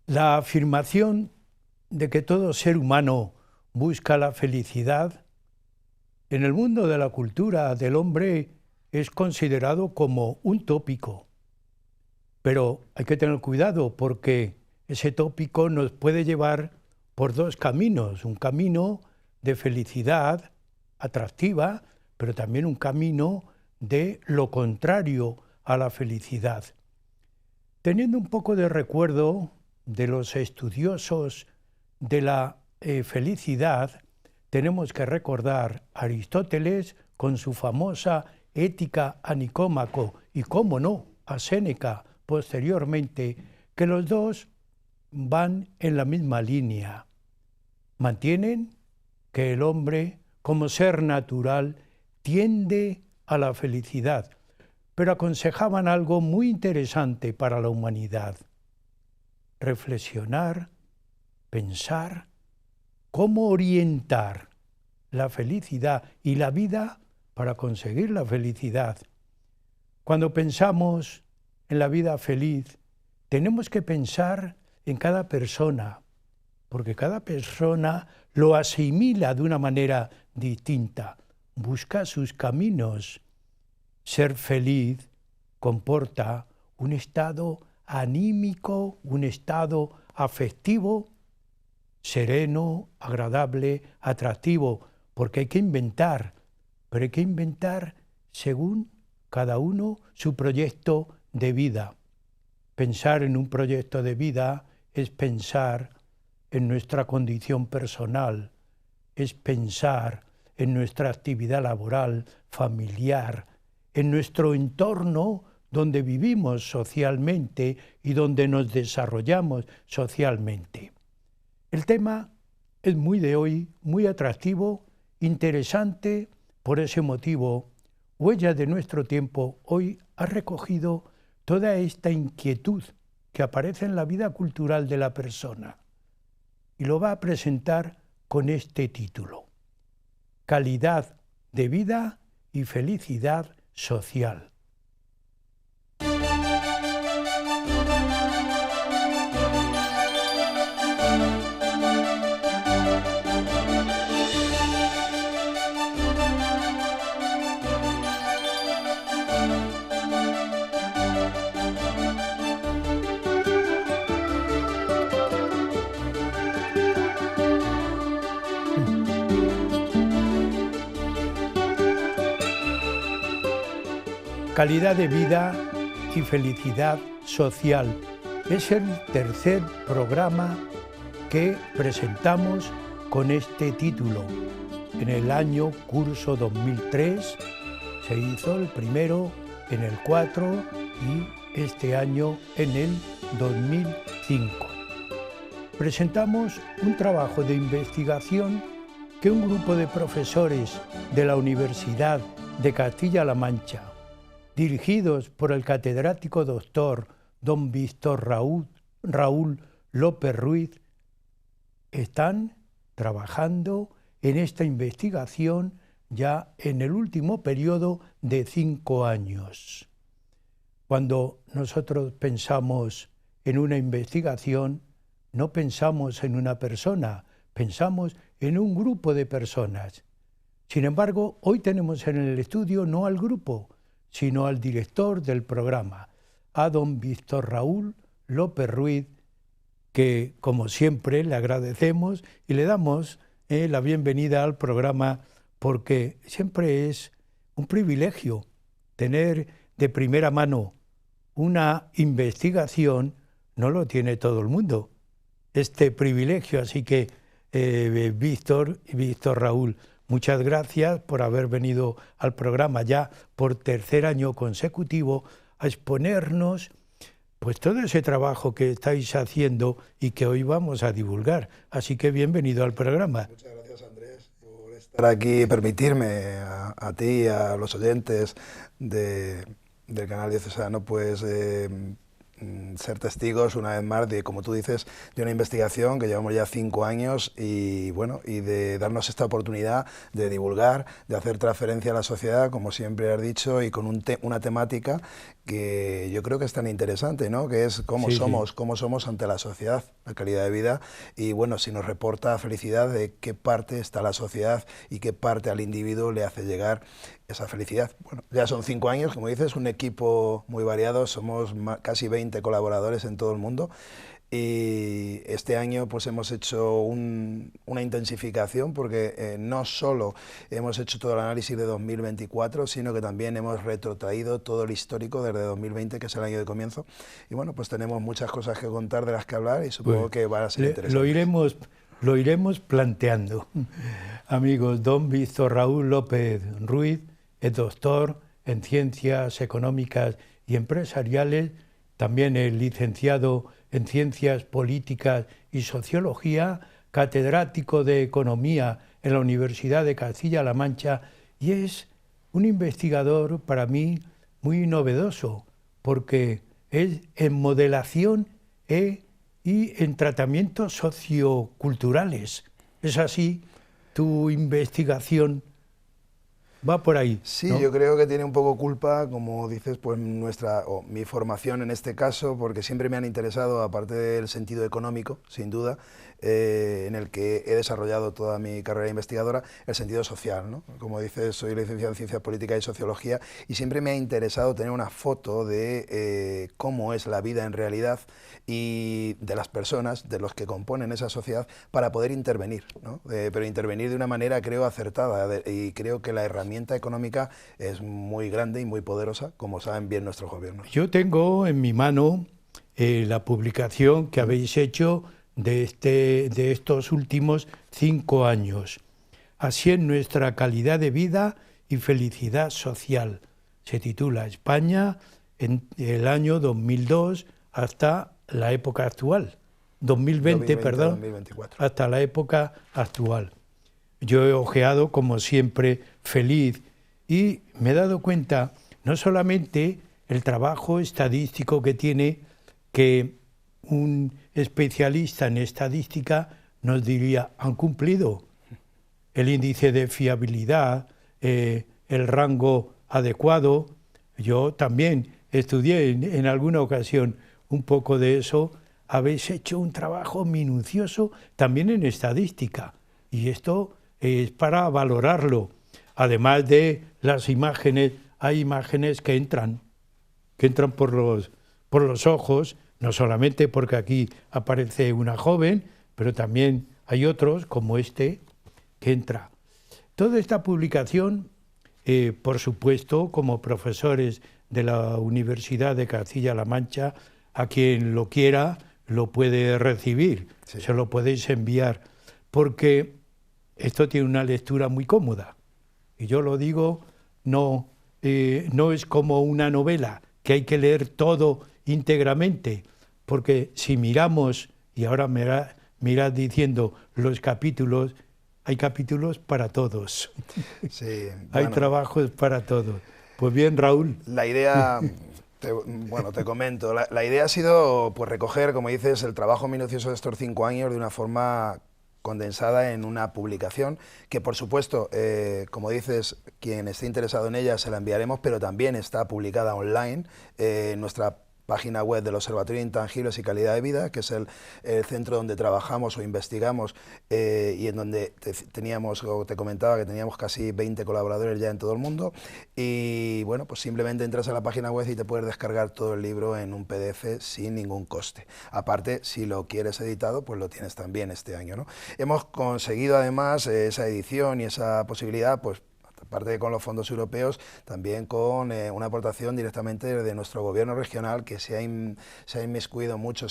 La afirmación de que todo ser humano busca la felicidad en el mundo de la cultura del hombre es considerado como un tópico. Pero hay que tener cuidado porque ese tópico nos puede llevar por dos caminos. Un camino de felicidad atractiva, pero también un camino de lo contrario a la felicidad. Teniendo un poco de recuerdo de los estudiosos de la felicidad, tenemos que recordar a Aristóteles con su famosa Ética a Nicómaco y, cómo no, a Séneca posteriormente, que los dos van en la misma línea. Mantienen que el hombre, como ser natural, tiende a la felicidad, pero aconsejaban algo muy interesante para la humanidad: reflexionar, pensar cómo orientar la felicidad y la vida para conseguir la felicidad. Cuando pensamos en la vida feliz, tenemos que pensar en cada persona, porque cada persona lo asimila de una manera distinta, busca sus caminos. Ser feliz comporta un estado anímico, un estado afectivo, sereno, agradable, atractivo, porque hay que inventar, pero hay que inventar según cada uno su proyecto de vida. Pensar en un proyecto de vida es pensar en nuestra condición personal, es pensar en nuestra actividad laboral, familiar, en nuestro entorno donde vivimos socialmente y donde nos desarrollamos socialmente. El tema es muy de hoy, muy atractivo, interesante. Por ese motivo, Huellas de nuestro tiempo hoy ha recogido toda esta inquietud que aparece en la vida cultural de la persona y lo va a presentar con este título: Calidad de vida y felicidad social. Calidad de vida y felicidad social. Es el tercer programa que presentamos con este título. En el año curso 2003 se hizo el primero, en el 4 y este año en el 2005. Presentamos un trabajo de investigación que un grupo de profesores de la Universidad de Castilla-La Mancha, dirigidos por el catedrático doctor don Víctor Raúl López Ruiz, están trabajando en esta investigación ya en el último periodo de 5 años. Cuando nosotros pensamos en una investigación, no pensamos en una persona, pensamos en un grupo de personas. Sin embargo, hoy tenemos en el estudio no al grupo, sino al director del programa, a don Víctor Raúl López Ruiz, que como siempre le agradecemos y le damos la bienvenida al programa, porque siempre es un privilegio tener de primera mano una investigación. No lo tiene todo el mundo, este privilegio. Así que Víctor Raúl, muchas gracias por haber venido al programa ya por tercer año consecutivo a exponernos pues todo ese trabajo que estáis haciendo y que hoy vamos a divulgar. Así que bienvenido al programa. Muchas gracias, Andrés, por estar aquí y permitirme a ti y a los oyentes del canal diocesano pues ser testigos una vez más de, como tú dices, de una investigación que llevamos ya 5 años y bueno, y de darnos esta oportunidad de divulgar, de hacer transferencia a la sociedad, como siempre has dicho, y con una temática que yo creo que es tan interesante, ¿no? Que es cómo somos ante la sociedad, la calidad de vida, y bueno, si nos reporta felicidad, de qué parte está la sociedad y qué parte al individuo le hace llegar esa felicidad. Bueno, ya son 5 años, como dices, un equipo muy variado, somos casi 20 colaboradores en todo el mundo. Y este año pues hemos hecho una intensificación porque no solo hemos hecho todo el análisis de 2024, sino que también hemos retrotraído todo el histórico desde 2020, que es el año de comienzo. Y bueno, pues tenemos muchas cosas que contar, de las que hablar, y supongo que van a ser interesantes. Lo iremos planteando. Amigos, don Víctor Raúl López Ruiz es doctor en Ciencias Económicas y Empresariales, también es licenciado en Ciencias Políticas y Sociología, catedrático de Economía en la Universidad de Castilla-La Mancha, y es un investigador para mí muy novedoso, porque es en modelación y en tratamientos socioculturales. ¿Es así? ¿Tu investigación va por ahí? Sí, ¿no? Yo creo que tiene un poco culpa, como dices, pues mi formación en este caso, porque siempre me han interesado, aparte del sentido económico, sin duda, en el que he desarrollado toda mi carrera investigadora, el sentido social, ¿no? Como dices, soy licenciado en Ciencias Políticas y Sociología, y siempre me ha interesado tener una foto de cómo es la vida en realidad y de las personas, de los que componen esa sociedad, para poder intervenir, ¿no? Pero intervenir de una manera, creo, acertada, y creo que la herramienta económica es muy grande y muy poderosa, como saben bien nuestros gobiernos. Yo tengo en mi mano la publicación que habéis hecho de estos últimos 5 años. Así es nuestra calidad de vida y felicidad social. Se titula España en el año 2002 hasta la época actual. 2020, perdón, 2024. hasta la época actual. Yo he ojeado, como siempre, feliz, y me he dado cuenta no solamente el trabajo estadístico que tiene, que un especialista en estadística nos diría, han cumplido el índice de fiabilidad, el rango adecuado. Yo también estudié en alguna ocasión un poco de eso. Habéis hecho un trabajo minucioso también en estadística, y esto es para valorarlo. Además de las imágenes, hay imágenes que entran por los ojos, no solamente porque aquí aparece una joven, pero también hay otros, como este, que entra. Toda esta publicación, por supuesto, como profesores de la Universidad de Castilla-La Mancha, a quien lo quiera, lo puede recibir, sí. Se lo podéis enviar, porque esto tiene una lectura muy cómoda. Y yo lo digo, no es como una novela, que hay que leer todo íntegramente, porque si miramos, y ahora mirad diciendo los capítulos, hay capítulos para todos. Sí, hay trabajos para todos. Pues bien, Raúl. La idea... te comento, la idea ha sido pues recoger, como dices, el trabajo minucioso de estos 5 años de una forma condensada en una publicación que, por supuesto, como dices, quien esté interesado en ella se la enviaremos, pero también está publicada online en nuestra página web del Observatorio de Intangibles y Calidad de Vida, que es el centro donde trabajamos o investigamos, y en donde te comentaba que teníamos casi 20 colaboradores ya en todo el mundo. Y bueno, pues simplemente entras a la página web y te puedes descargar todo el libro en un PDF sin ningún coste. Aparte, si lo quieres editado, pues lo tienes también este año, ¿no? Hemos conseguido además esa edición y esa posibilidad, pues aparte de con los fondos europeos, también con una aportación directamente de nuestro gobierno regional, que se ha inmiscuido mucho,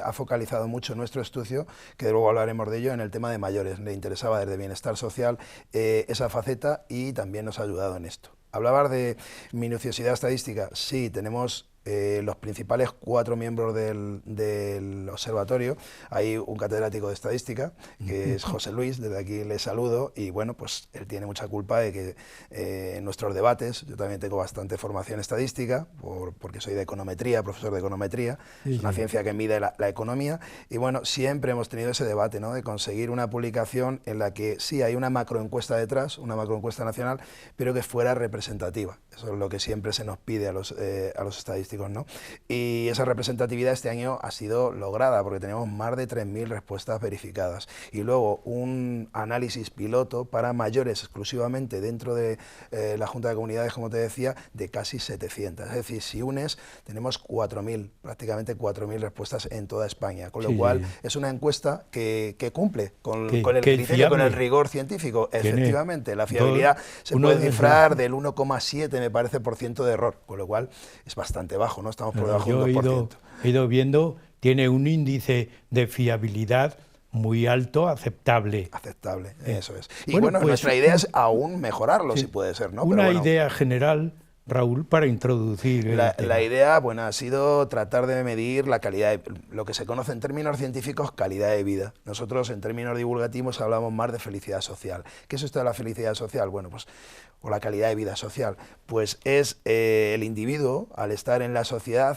ha focalizado mucho nuestro estudio, que luego hablaremos de ello, en el tema de mayores. Le interesaba desde bienestar social esa faceta, y también nos ha ayudado en esto. Hablabas de minuciosidad estadística. Sí, tenemos los principales 4 miembros del observatorio, hay un catedrático de estadística, que es José Luis, desde aquí le saludo, y bueno, pues él tiene mucha culpa de que en nuestros debates, yo también tengo bastante formación estadística, porque soy de econometría, profesor de econometría, es una ciencia que mide la economía, y bueno, siempre hemos tenido ese debate, ¿no?, de conseguir una publicación en la que sí hay una macroencuesta detrás, una macroencuesta nacional, pero que fuera representativa. Eso es lo que siempre se nos pide a los estadísticos, ¿no? Y esa representatividad este año ha sido lograda porque tenemos más de 3.000 respuestas verificadas y luego un análisis piloto para mayores exclusivamente dentro de la Junta de Comunidades, como te decía, de casi 700. Es decir, si unes, tenemos 4.000, prácticamente 4.000 respuestas en toda España, con lo cual es una encuesta que cumple con el criterio, con el rigor científico. Efectivamente, la fiabilidad se puede cifrar del 1,7, me parece, por ciento de error, con lo cual es bastante bajo, ¿no? Estamos por debajo del 2%. He ido viendo, tiene un índice de fiabilidad muy alto, aceptable. Aceptable, eso es. Y bueno, pues, nuestra idea es aún mejorarlo, si puede ser, ¿no? Una idea general, Raúl, para introducir la idea, bueno, ha sido tratar de medir la calidad, lo que se conoce en términos científicos, calidad de vida. Nosotros, en términos divulgativos, hablamos más de felicidad social. ¿Qué es esto de la felicidad social? Bueno, pues, o la calidad de vida social, pues es el individuo, al estar en la sociedad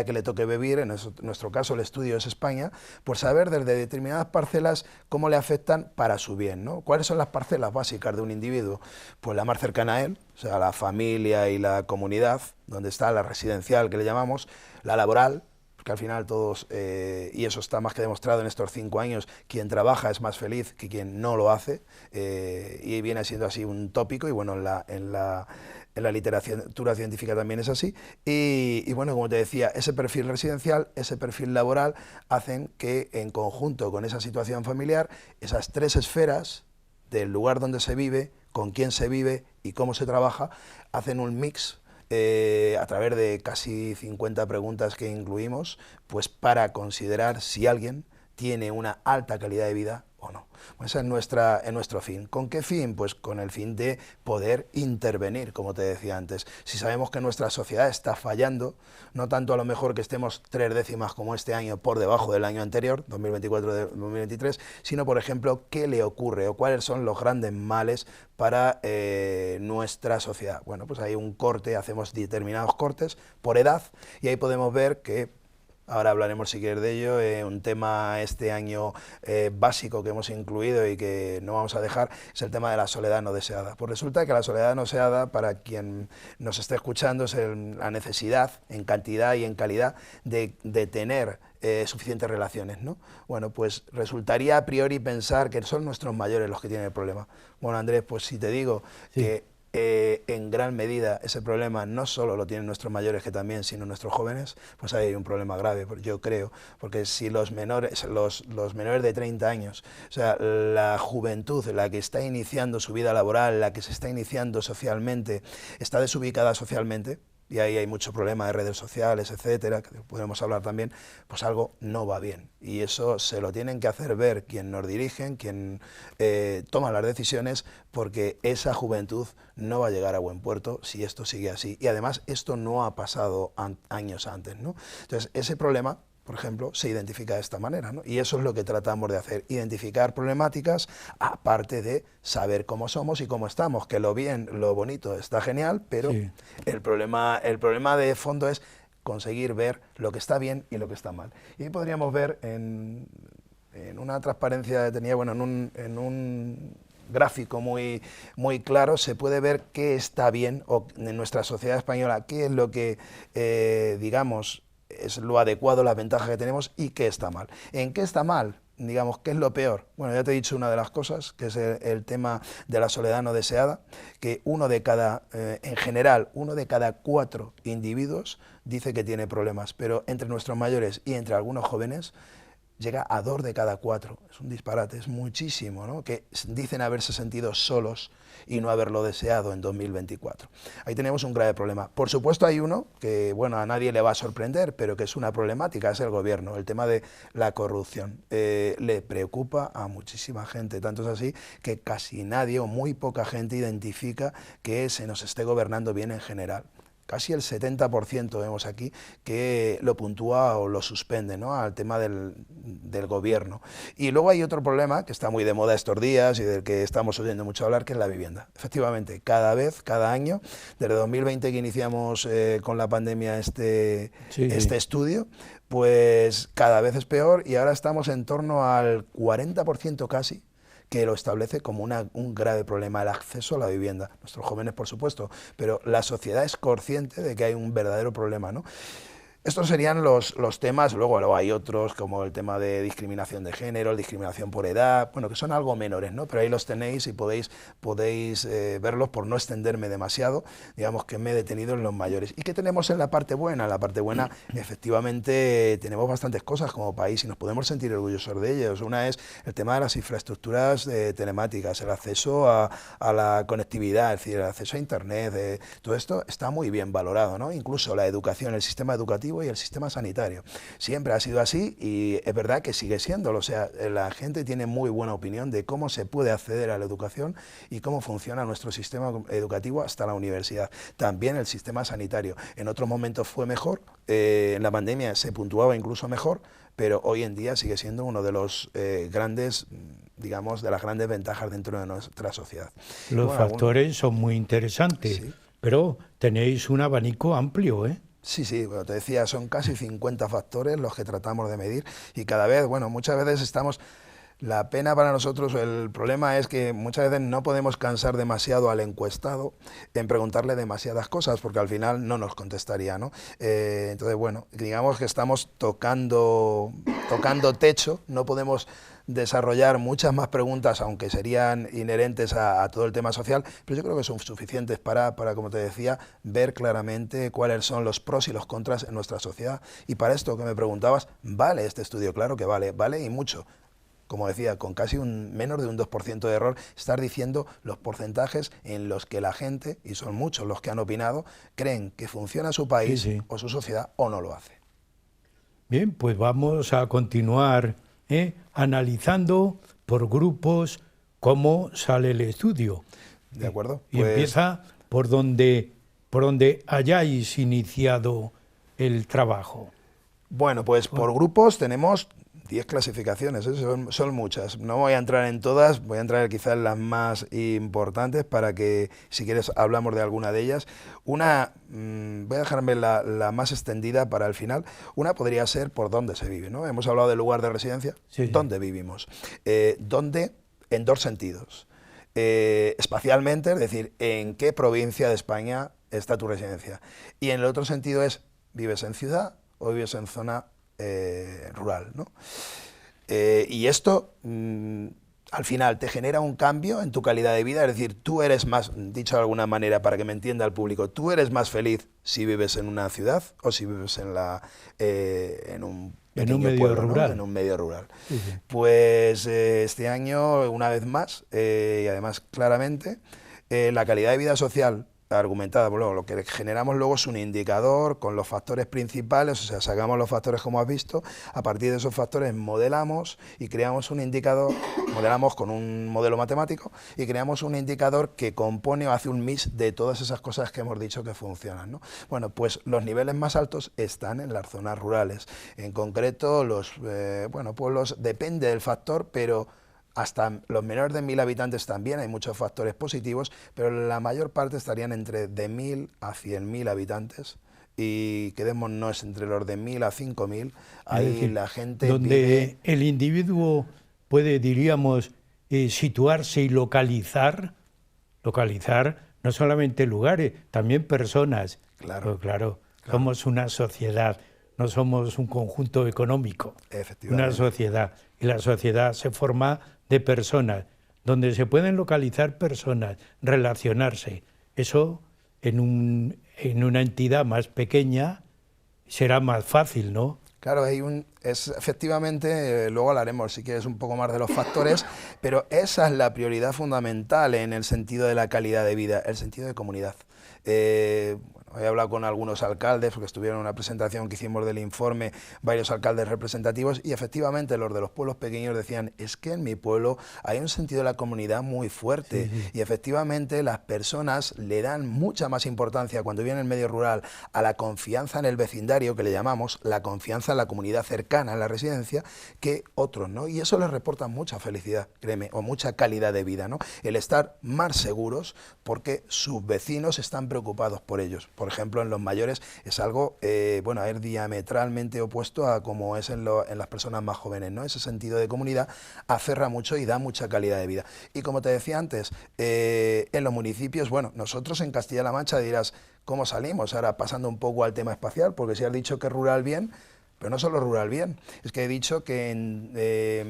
que le toque vivir, en nuestro caso el estudio es España, por saber desde determinadas parcelas cómo le afectan para su bien, ¿no? ¿Cuáles son las parcelas básicas de un individuo? Pues la más cercana a él, o sea, la familia y la comunidad, donde está la residencial que le llamamos, la laboral, que al final todos, y eso está más que demostrado en estos 5 años, quien trabaja es más feliz que quien no lo hace, y viene siendo así un tópico, y bueno, en la literatura científica también es así, y bueno, como te decía, ese perfil residencial, ese perfil laboral, hacen que en conjunto con esa situación familiar, esas 3 esferas del lugar donde se vive, con quién se vive y cómo se trabaja, hacen un mix a través de casi 50 preguntas que incluimos, pues para considerar si alguien tiene una alta calidad de vida o no. Pues ese es nuestro fin. ¿Con qué fin? Pues con el fin de poder intervenir, como te decía antes. Si sabemos que nuestra sociedad está fallando, no tanto a lo mejor que estemos 3 décimas como este año por debajo del año anterior, 2024-2023, sino, por ejemplo, qué le ocurre o cuáles son los grandes males para nuestra sociedad. Bueno, pues hay un corte, hacemos determinados cortes por edad y ahí podemos ver que, ahora hablaremos si quieres de ello, un tema este año básico que hemos incluido y que no vamos a dejar es el tema de la soledad no deseada. Pues resulta que la soledad no deseada, para quien nos esté escuchando, es la necesidad en cantidad y en calidad de tener suficientes relaciones, ¿no? Bueno, pues resultaría a priori pensar que son nuestros mayores los que tienen el problema. Bueno, Andrés, pues si te digo que en gran medida ese problema no solo lo tienen nuestros mayores, que también, sino nuestros jóvenes, pues hay un problema grave, yo creo, porque si los menores de 30 años, o sea, la juventud, la que está iniciando su vida laboral, la que se está iniciando socialmente, está desubicada socialmente, y ahí hay mucho problema de redes sociales, etcétera, que podemos hablar también, pues algo no va bien. Y eso se lo tienen que hacer ver quien nos dirigen, quien toma las decisiones, porque esa juventud no va a llegar a buen puerto si esto sigue así. Y además esto no ha pasado años antes, ¿no? Entonces ese problema, por ejemplo, se identifica de esta manera, ¿no? Y eso es lo que tratamos de hacer, identificar problemáticas, aparte de saber cómo somos y cómo estamos, que lo bonito está genial, pero el problema de fondo es conseguir ver lo que está bien y lo que está mal. Y ahí podríamos ver en una transparencia que tenía, bueno, en un gráfico muy claro, se puede ver qué está bien en nuestra sociedad española, qué es lo que, digamos, es lo adecuado, las ventajas que tenemos, y qué está mal. ¿En qué está mal? Digamos, ¿qué es lo peor? Bueno, ya te he dicho una de las cosas, que es el tema de la soledad no deseada, que en general, uno de cada 4 individuos dice que tiene problemas, pero entre nuestros mayores y entre algunos jóvenes llega a 2 de cada 4. Es un disparate, es muchísimo, ¿no? Que dicen haberse sentido solos y no haberlo deseado en 2024. Ahí tenemos un grave problema. Por supuesto hay uno que, bueno, a nadie le va a sorprender, pero que es una problemática, es el gobierno, el tema de la corrupción. Le preocupa a muchísima gente, tanto es así que casi nadie o muy poca gente identifica que se nos esté gobernando bien en general. casi el 70% vemos aquí que lo puntúa o lo suspende, ¿no?, al tema del gobierno. Y luego hay otro problema que está muy de moda estos días y del que estamos oyendo mucho hablar, que es la vivienda. Efectivamente, cada año, desde 2020 que iniciamos con la pandemia este estudio, pues cada vez es peor y ahora estamos en torno al 40% casi, que lo establece como un grave problema, el acceso a la vivienda. Nuestros jóvenes, por supuesto, pero la sociedad es consciente de que hay un verdadero problema, ¿no? Estos serían los temas. Luego hay otros, como el tema de discriminación de género, discriminación por edad, bueno, que son algo menores, ¿no? Pero ahí los tenéis y podéis verlos, por no extenderme demasiado. Digamos que me he detenido en los mayores. ¿Y qué tenemos en la parte buena? En la parte buena, efectivamente, tenemos bastantes cosas como país y nos podemos sentir orgullosos de ellos. Una es el tema de las infraestructuras telemáticas, el acceso a la conectividad, es decir, el acceso a Internet. Todo esto está muy bien valorado, ¿no? Incluso la educación, el sistema educativo y el sistema sanitario. Siempre ha sido así y es verdad que sigue siéndolo. O sea, la gente tiene muy buena opinión de cómo se puede acceder a la educación y cómo funciona nuestro sistema educativo hasta la universidad. También el sistema sanitario. En otros momentos fue mejor, en la pandemia se puntuaba incluso mejor, pero hoy en día sigue siendo uno de los grandes, digamos, de las grandes ventajas dentro de nuestra sociedad. Los factores son muy interesantes, sí, pero tenéis un abanico amplio, ¿eh? Sí, bueno, te decía, son casi 50 factores los que tratamos de medir y cada vez, bueno, muchas veces estamos... La pena para nosotros, el problema es que muchas veces no podemos cansar demasiado al encuestado en preguntarle demasiadas cosas, porque al final no nos contestaría, ¿no? Entonces, bueno, digamos que estamos tocando techo, no podemos desarrollar muchas más preguntas, aunque serían inherentes a todo el tema social, pero yo creo que son suficientes para, como te decía, ver claramente cuáles son los pros y los contras en nuestra sociedad. Y para esto que me preguntabas, ¿vale este estudio? Claro que vale y mucho. Como decía, con casi menos de un 2% de error, estar diciendo los porcentajes en los que la gente, y son muchos los que han opinado, creen que funciona su país o su sociedad o no lo hace. Bien, pues vamos a continuar analizando por grupos cómo sale el estudio. De acuerdo. Y empieza por donde hayáis iniciado el trabajo. Bueno, pues por grupos tenemos 10 clasificaciones, son muchas. No voy a entrar en todas, voy a entrar quizás en las más importantes para que, si quieres, hablamos de alguna de ellas. Una, voy a dejarme la más extendida para el final. Una podría ser por dónde se vive, ¿no? Hemos hablado del lugar de residencia, ¿dónde vivimos? ¿Dónde? En dos sentidos. Espacialmente, es decir, en qué provincia de España está tu residencia. Y en el otro sentido es, ¿vives en ciudad o vives en zona rural, ¿no? Y esto al final te genera un cambio en tu calidad de vida, es decir, tú eres más, dicho de alguna manera para que me entienda el público, tú eres más feliz si vives en una ciudad o si vives en un medio pueblo, rural, ¿no? En un medio rural. Pues este año, una vez más, y además claramente, la calidad de vida social argumentada, bueno, lo que generamos luego es un indicador con los factores principales, o sea, sacamos los factores como has visto, a partir de esos factores modelamos y creamos un indicador, modelamos con un modelo matemático y creamos un indicador que compone o hace un mix de todas esas cosas que hemos dicho que funcionan, ¿no? Bueno, pues los niveles más altos están en las zonas rurales, en concreto los pueblos, depende del factor, pero hasta los menores de 1.000 habitantes también hay muchos factores positivos, pero la mayor parte estarían entre de 1.000 a 100.000 habitantes y quedémonos entre los de 1.000 a 5.000. Ahí decir, la gente donde vive... el individuo puede, diríamos, situarse y localizar no solamente lugares, también personas. Claro, claro. Somos una sociedad, no somos un conjunto económico, una sociedad. Y la sociedad se forma de personas, donde se pueden localizar personas, relacionarse. Eso en una entidad más pequeña será más fácil, ¿no? Claro, efectivamente, luego hablaremos si quieres un poco más de los factores, pero esa es la prioridad fundamental en el sentido de la calidad de vida, el sentido de comunidad. he hablado con algunos alcaldes, porque estuvieron en una presentación que hicimos del informe, varios alcaldes representativos, y efectivamente los de los pueblos pequeños decían, es que en mi pueblo hay un sentido de la comunidad muy fuerte, sí, sí. Y efectivamente las personas le dan mucha más importancia cuando viven en el medio rural a la confianza en el vecindario, que le llamamos, la confianza en la comunidad cercana, en la residencia, que otros, ¿no? Y eso les reporta mucha felicidad, créeme, o mucha calidad de vida, ¿no? El estar más seguros porque sus vecinos están preocupados por ellos. Por ejemplo, en los mayores es algo, bueno, es diametralmente opuesto a como es en las personas más jóvenes, ¿no? Ese sentido de comunidad aferra mucho y da mucha calidad de vida. Y como te decía antes, en los municipios, bueno, nosotros en Castilla-La Mancha dirás, ¿cómo salimos? Ahora pasando un poco al tema espacial, porque si has dicho que rural bien, pero no solo rural bien, es que he dicho que en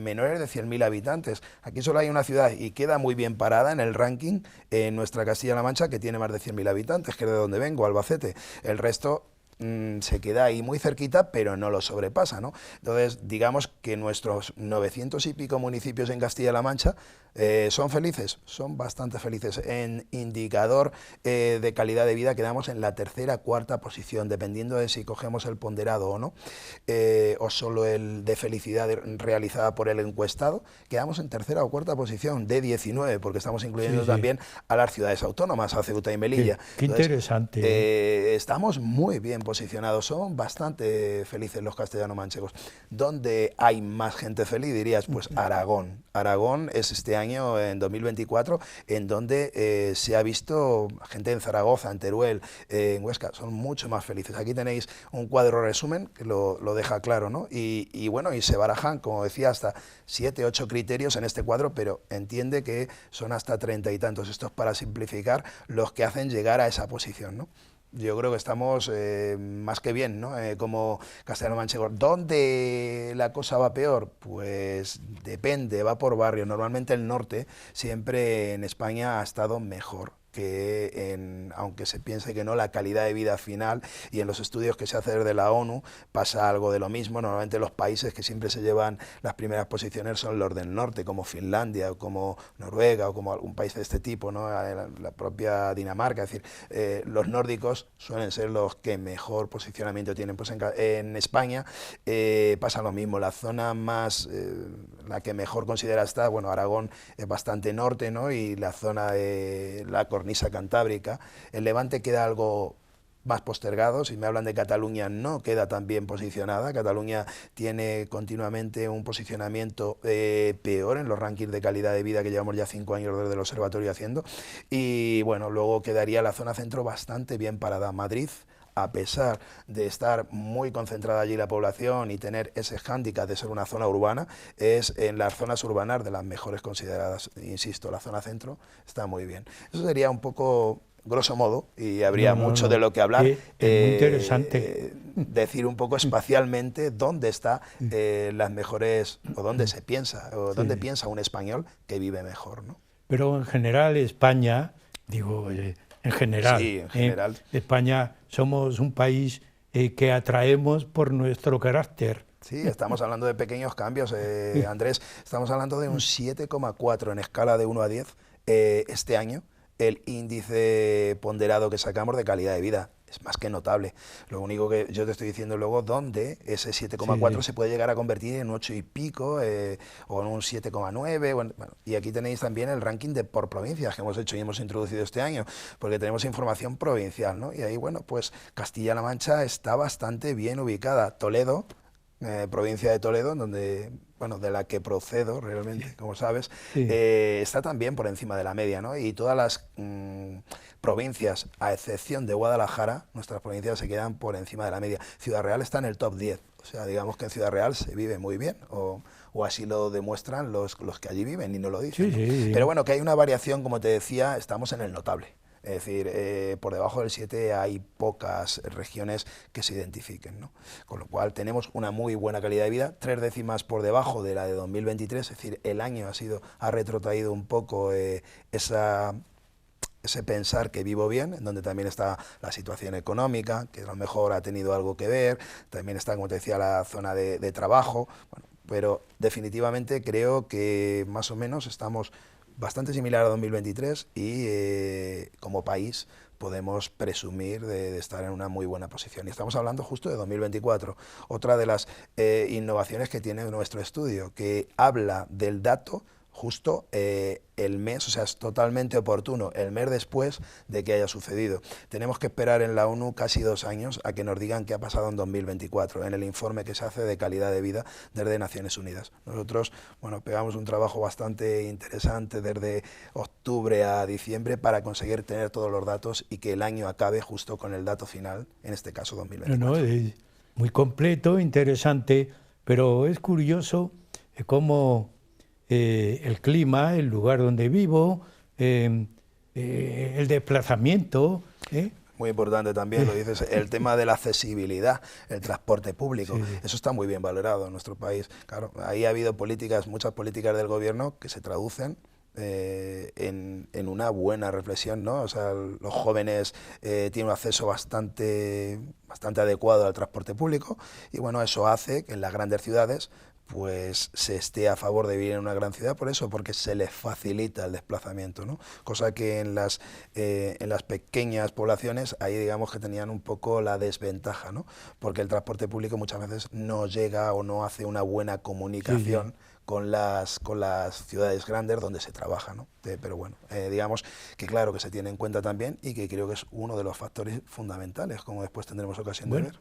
menores de 100.000 habitantes, aquí solo hay una ciudad y queda muy bien parada en el ranking en nuestra Castilla-La Mancha, que tiene más de 100.000 habitantes, que es de donde vengo, Albacete. El resto se queda ahí muy cerquita, pero no lo sobrepasa, ¿no? Entonces, digamos que nuestros 900 y pico municipios en Castilla-La Mancha ¿son felices? Son bastante felices. En indicador de calidad de vida quedamos en la tercera o cuarta posición, dependiendo de si cogemos el ponderado o no, o solo el de felicidad realizada por el encuestado, quedamos en tercera o cuarta posición de 19, porque estamos incluyendo también a las ciudades autónomas, a Ceuta y Melilla. Qué interesante. Estamos muy bien posicionados, son bastante felices los castellano-manchegos. ¿Dónde hay más gente feliz? Dirías, pues Aragón. Aragón es este año, en 2024, en donde se ha visto gente en Zaragoza, en Teruel, en Huesca, son mucho más felices. Aquí tenéis un cuadro resumen que lo deja claro, ¿no? Y bueno, y se barajan, como decía, hasta 7, 8 criterios en este cuadro, pero entiende que son hasta 30 y tantos. Esto es para simplificar los que hacen llegar a esa posición, ¿no? Yo creo que estamos más que bien, ¿no? Como castellano-manchego. ¿Dónde la cosa va peor? Pues depende, va por barrio. Normalmente el norte siempre en España ha estado mejor que aunque se piense que no, la calidad de vida final, y en los estudios que se hacen desde la ONU pasa algo de lo mismo. Normalmente los países que siempre se llevan las primeras posiciones son los del norte, como Finlandia, o como Noruega, o como algún país de este tipo, ¿no? La propia Dinamarca. Es decir, los nórdicos suelen ser los que mejor posicionamiento tienen. Pues en España pasa lo mismo. La zona más, la que mejor considera está, bueno, Aragón es bastante norte, ¿no? Y la zona de la cornisa cantábrica, el Levante queda algo más postergado. Si me hablan de Cataluña, no queda tan bien posicionada. Cataluña tiene continuamente un posicionamiento peor en los rankings de calidad de vida que llevamos ya 5 años desde el observatorio haciendo. Y bueno, luego quedaría la zona centro bastante bien parada. Madrid, a pesar de estar muy concentrada allí la población y tener ese hándicap de ser una zona urbana, es en las zonas urbanas de las mejores consideradas. Insisto, la zona centro está muy bien. Eso sería un poco, grosso modo, y habría mucho de lo que hablar. Es muy interesante. Decir un poco espacialmente dónde está las mejores, o dónde se piensa, o dónde piensa un español que vive mejor, ¿no? Pero en general España, digo, en general, sí, en general. España somos un país que atraemos por nuestro carácter. Sí, estamos hablando de pequeños cambios, Andrés. Estamos hablando de un 7,4 en escala de 1 a 10 este año, el índice ponderado que sacamos de calidad de vida. Es más que notable. Lo único que yo te estoy diciendo luego, donde ese 7,4 se puede llegar a convertir en 8 y pico, o en un 7,9. Bueno, y aquí tenéis también el ranking de por provincias que hemos hecho y hemos introducido este año, porque tenemos información provincial, ¿no? Y ahí, bueno, pues Castilla-La Mancha está bastante bien ubicada. Toledo, provincia de Toledo, donde, bueno, de la que procedo realmente, como sabes, está también por encima de la media, ¿no? Y todas las provincias, a excepción de Guadalajara, nuestras provincias se quedan por encima de la media. Ciudad Real está en el top 10, o sea, digamos que en Ciudad Real se vive muy bien, o así lo demuestran los que allí viven y no lo dicen, ¿no? Pero bueno, que hay una variación, como te decía, estamos en el notable. Es decir, por debajo del 7 hay pocas regiones que se identifiquen, ¿no? Con lo cual tenemos una muy buena calidad de vida, 3 décimas por debajo de la de 2023, es decir, el año ha retrotraído un poco ese pensar que vivo bien, en donde también está la situación económica, que a lo mejor ha tenido algo que ver, también está, como te decía, la zona de trabajo, bueno, pero definitivamente creo que más o menos estamos bastante similar a 2023 y como país podemos presumir de estar en una muy buena posición. Y estamos hablando justo de 2024. Otra de las innovaciones que tiene nuestro estudio, que habla del dato justo el mes, o sea, es totalmente oportuno, el mes después de que haya sucedido. Tenemos que esperar en la ONU casi 2 años a que nos digan qué ha pasado en 2024, en el informe que se hace de calidad de vida desde Naciones Unidas. Nosotros, bueno, pegamos un trabajo bastante interesante desde octubre a diciembre para conseguir tener todos los datos y que el año acabe justo con el dato final, en este caso 2024. No, es muy completo, interesante, pero es curioso cómo el clima, el lugar donde vivo, el desplazamiento. Muy importante también, lo dices, el tema de la accesibilidad, el transporte público, eso está muy bien valorado en nuestro país. Claro, ahí ha habido políticas, muchas políticas del gobierno que se traducen en una buena reflexión, ¿no? O sea, los jóvenes tienen un acceso bastante adecuado al transporte público y bueno, eso hace que en las grandes ciudades pues se esté a favor de vivir en una gran ciudad por eso, porque se les facilita el desplazamiento, ¿no? Cosa que en las pequeñas poblaciones ahí digamos que tenían un poco la desventaja, ¿no? Porque el transporte público muchas veces no llega o no hace una buena comunicación con las ciudades grandes donde se trabaja, ¿no? Pero bueno, digamos que claro que se tiene en cuenta también y que creo que es uno de los factores fundamentales, como después tendremos ocasión de ver.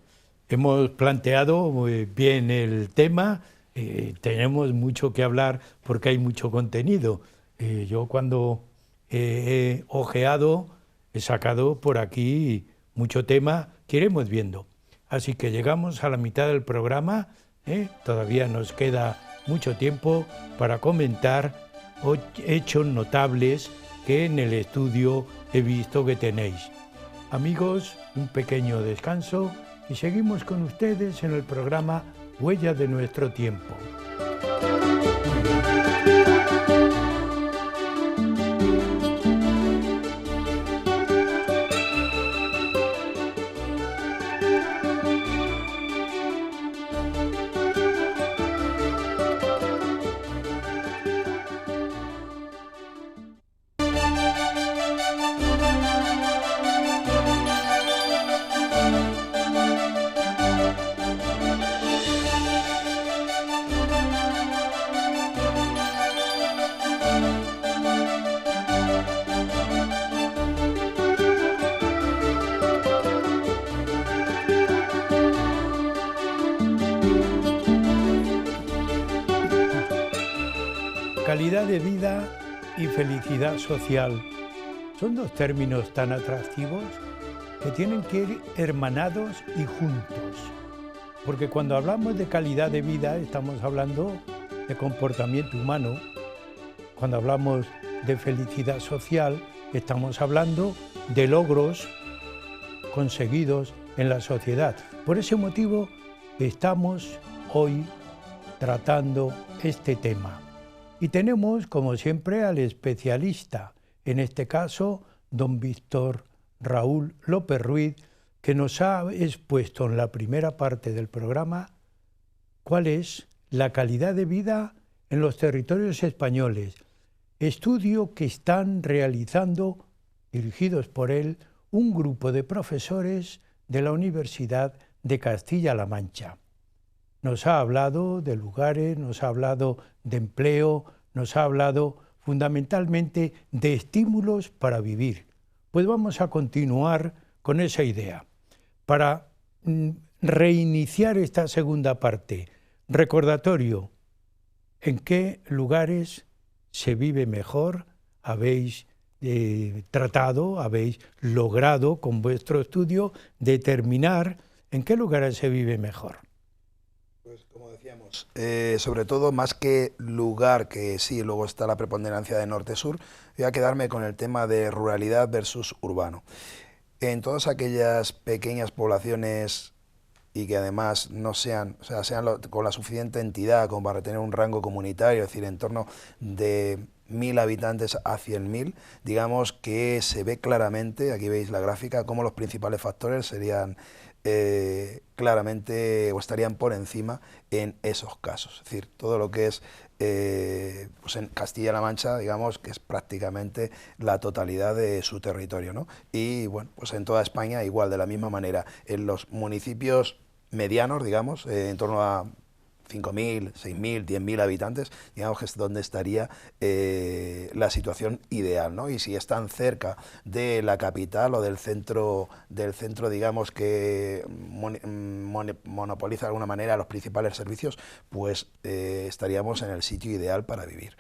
Hemos planteado muy bien el tema. Tenemos mucho que hablar porque hay mucho contenido. Yo cuando he ojeado, he sacado por aquí mucho tema que iremos viendo. Así que llegamos a la mitad del programa, todavía nos queda mucho tiempo para comentar hechos notables que en el estudio he visto que tenéis. Amigos, un pequeño descanso y seguimos con ustedes en el programa Huellas de nuestro tiempo. Calidad de vida y felicidad social son dos términos tan atractivos que tienen que ir hermanados y juntos. Porque cuando hablamos de calidad de vida estamos hablando de comportamiento humano. Cuando hablamos de felicidad social estamos hablando de logros conseguidos en la sociedad. Por ese motivo estamos hoy tratando este tema. Y tenemos, como siempre, al especialista, en este caso, don Víctor Raúl López Ruiz, que nos ha expuesto en la primera parte del programa cuál es la calidad de vida en los territorios españoles, estudio que están realizando, dirigidos por él, un grupo de profesores de la Universidad de Castilla-La Mancha. Nos ha hablado de lugares, nos ha hablado de empleo, nos ha hablado fundamentalmente de estímulos para vivir. Pues vamos a continuar con esa idea. Para reiniciar esta segunda parte, recordatorio, ¿en qué lugares se vive mejor? Habéis tratado, habéis logrado con vuestro estudio determinar en qué lugares se vive mejor. Pues como decíamos, sobre todo más que lugar, que sí, luego está la preponderancia de norte-sur, voy a quedarme con el tema de ruralidad versus urbano. En todas aquellas pequeñas poblaciones y que además no sean, o sea, sean con la suficiente entidad como para tener un rango comunitario, es decir, en torno de 1000 habitantes a 100.000, digamos que se ve claramente, aquí veis la gráfica, cómo los principales factores serían claramente o estarían por encima en esos casos. Es decir, todo lo que es pues en Castilla-La Mancha, digamos que es prácticamente la totalidad de su territorio, ¿no? Y bueno, pues en toda España igual, de la misma manera. En los municipios medianos, digamos, en torno a 5.000, 6.000, 10.000 habitantes, digamos que es donde estaría la situación ideal, ¿no? Y si están cerca de la capital o del centro, digamos, que monopoliza de alguna manera los principales servicios, pues estaríamos en el sitio ideal para vivir.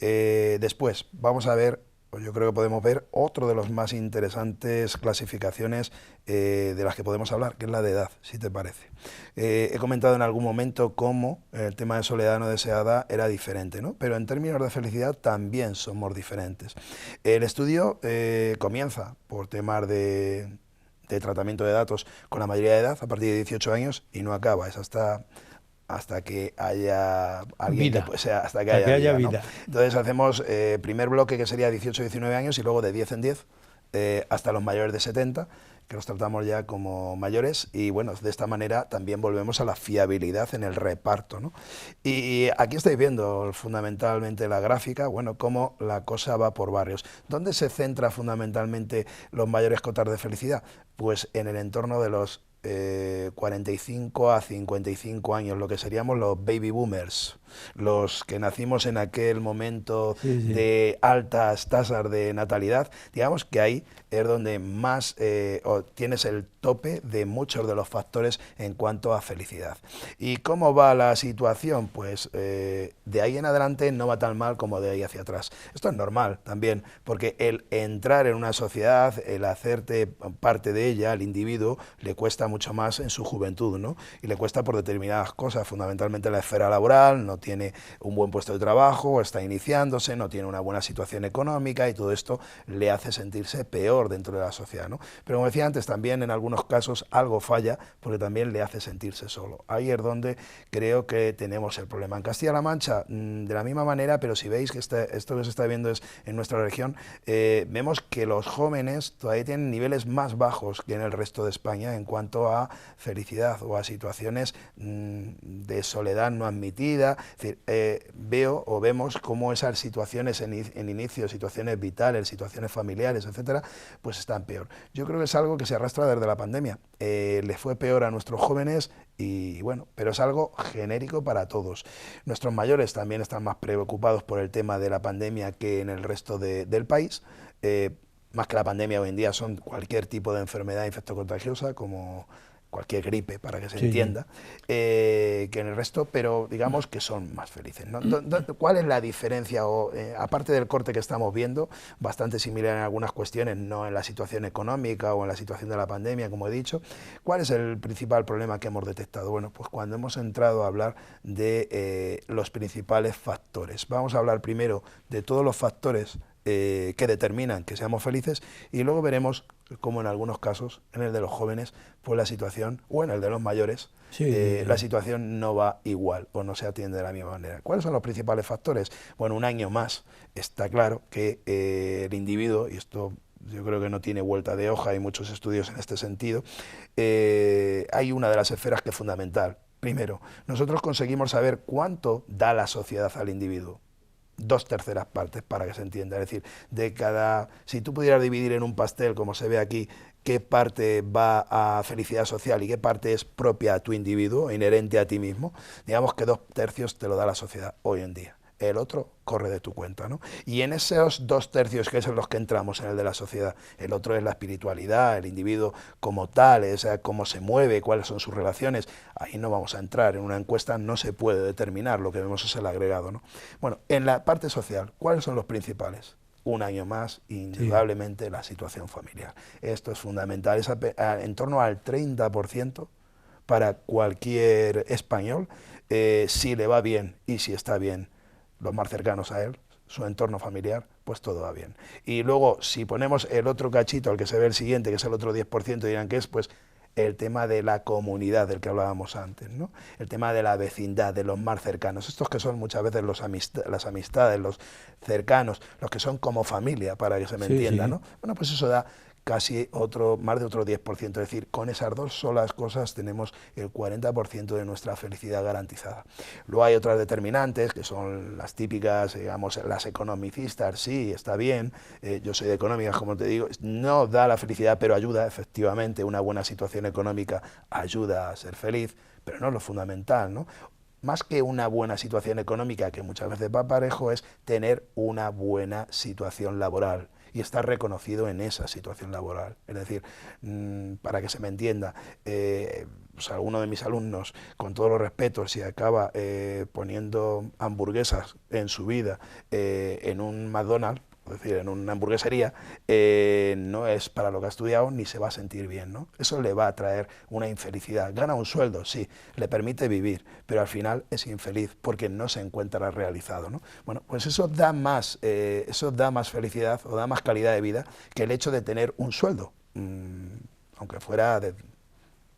Después, vamos a ver, yo creo que podemos ver otro de los más interesantes clasificaciones de las que podemos hablar, que es la de edad, si te parece. He comentado en algún momento cómo el tema de soledad no deseada era diferente, ¿no? Pero en términos de felicidad también somos diferentes. El estudio comienza por temas de tratamiento de datos con la mayoría de edad, a partir de 18 años, y no acaba, es hasta que haya alguien vida. Que, pues, hasta que haya vida, ¿no? Entonces hacemos primer bloque, que sería 18-19 años, y luego de 10 en 10 hasta los mayores de 70, que los tratamos ya como mayores, y bueno, de esta manera también volvemos a la fiabilidad en el reparto, ¿no? Y aquí estáis viendo fundamentalmente la gráfica, bueno, cómo la cosa va por barrios. ¿Dónde se centra fundamentalmente los mayores cotas de felicidad? Pues en el entorno de los 45 a 55 años, lo que seríamos los baby boomers, los que nacimos en aquel momento de altas tasas de natalidad. Digamos que ahí es donde más tienes el tope de muchos de los factores en cuanto a felicidad. ¿Y cómo va la situación? Pues de ahí en adelante no va tan mal como de ahí hacia atrás. Esto es normal también, porque el entrar en una sociedad, el hacerte parte de ella, al individuo, le cuesta mucho más en su juventud, ¿no? Y le cuesta por determinadas cosas, fundamentalmente la esfera laboral, no tiene un buen puesto de trabajo, está iniciándose, no tiene una buena situación económica, y todo esto le hace sentirse peor dentro de la sociedad, ¿no? Pero como decía antes, también en algunos casos algo falla, porque también le hace sentirse solo. Ahí es donde creo que tenemos el problema. En Castilla-La Mancha, de la misma manera, pero si veis que esto que se está viendo es en nuestra región, vemos que los jóvenes todavía tienen niveles más bajos que en el resto de España en cuanto a felicidad o a situaciones de soledad no admitida. Es decir, vemos cómo esas situaciones en inicio, situaciones vitales, situaciones familiares, etcétera, pues están peor. Yo creo que es algo que se arrastra desde la pandemia. Le fue peor a nuestros jóvenes y bueno, pero es algo genérico para todos. Nuestros mayores también están más preocupados por el tema de la pandemia que en el resto del país. Más que la pandemia hoy en día son cualquier tipo de enfermedad infectocontagiosa, como cualquier gripe, para que se entienda, que en el resto, pero digamos que son más felices, ¿no? ¿Cuál es la diferencia? Aparte del corte que estamos viendo, bastante similar en algunas cuestiones, no en la situación económica o en la situación de la pandemia, como he dicho, ¿cuál es el principal problema que hemos detectado? Bueno, pues cuando hemos entrado a hablar de los principales factores. Vamos a hablar primero de todos los factores que determinan que seamos felices, y luego veremos cómo en algunos casos, en el de los jóvenes, pues la situación, o en el de los mayores, la situación no va igual o no se atiende de la misma manera. ¿Cuáles son los principales factores? Bueno, un año más está claro que el individuo, y esto yo creo que no tiene vuelta de hoja, hay muchos estudios en este sentido, hay una de las esferas que es fundamental. Primero, nosotros conseguimos saber cuánto da la sociedad al individuo. 2/3 partes, para que se entienda. Es decir, si tú pudieras dividir en un pastel, como se ve aquí, qué parte va a felicidad social y qué parte es propia a tu individuo, inherente a ti mismo, digamos que 2/3 te lo da la sociedad hoy en día. El otro corre de tu cuenta, ¿no? Y en esos 2/3, que es en los que entramos, en el de la sociedad, el otro es la espiritualidad, el individuo como tal, o sea, cómo se mueve, cuáles son sus relaciones. Ahí no vamos a entrar, en una encuesta no se puede determinar, lo que vemos es el agregado, ¿no? Bueno, en la parte social, ¿cuáles son los principales? Un año más, indudablemente, la situación familiar. Esto es fundamental, es en torno al 30% para cualquier español, si le va bien y si está bien los más cercanos a él, su entorno familiar, pues todo va bien. Y luego, si ponemos el otro cachito, al que se ve el siguiente, que es el otro 10%, dirán que es pues el tema de la comunidad del que hablábamos antes, ¿no? El tema de la vecindad, de los más cercanos, estos que son muchas veces las amistades, los cercanos, los que son como familia, para que se me entienda, ¿no? Bueno, pues eso da casi más de otro 10%. Es decir, con esas dos solas cosas tenemos el 40% de nuestra felicidad garantizada. Luego hay otras determinantes, que son las típicas, digamos, las economicistas. Sí, está bien, yo soy de económicas, como te digo, no da la felicidad, pero ayuda, efectivamente, una buena situación económica ayuda a ser feliz, pero no es lo fundamental, ¿no? Más que una buena situación económica, que muchas veces va parejo, es tener una buena situación laboral y estar reconocido en esa situación laboral. Es decir, para que se me entienda, pues alguno de mis alumnos, con todos los respetos, si acaba poniendo hamburguesas en su vida en un McDonald's, es decir, en una hamburguesería, no es para lo que ha estudiado ni se va a sentir bien, ¿no? Eso le va a traer una infelicidad. Gana un sueldo, sí, le permite vivir, pero al final es infeliz porque no se encuentra realizado, ¿no? Bueno, pues eso da más felicidad o da más calidad de vida que el hecho de tener un sueldo, aunque fuera de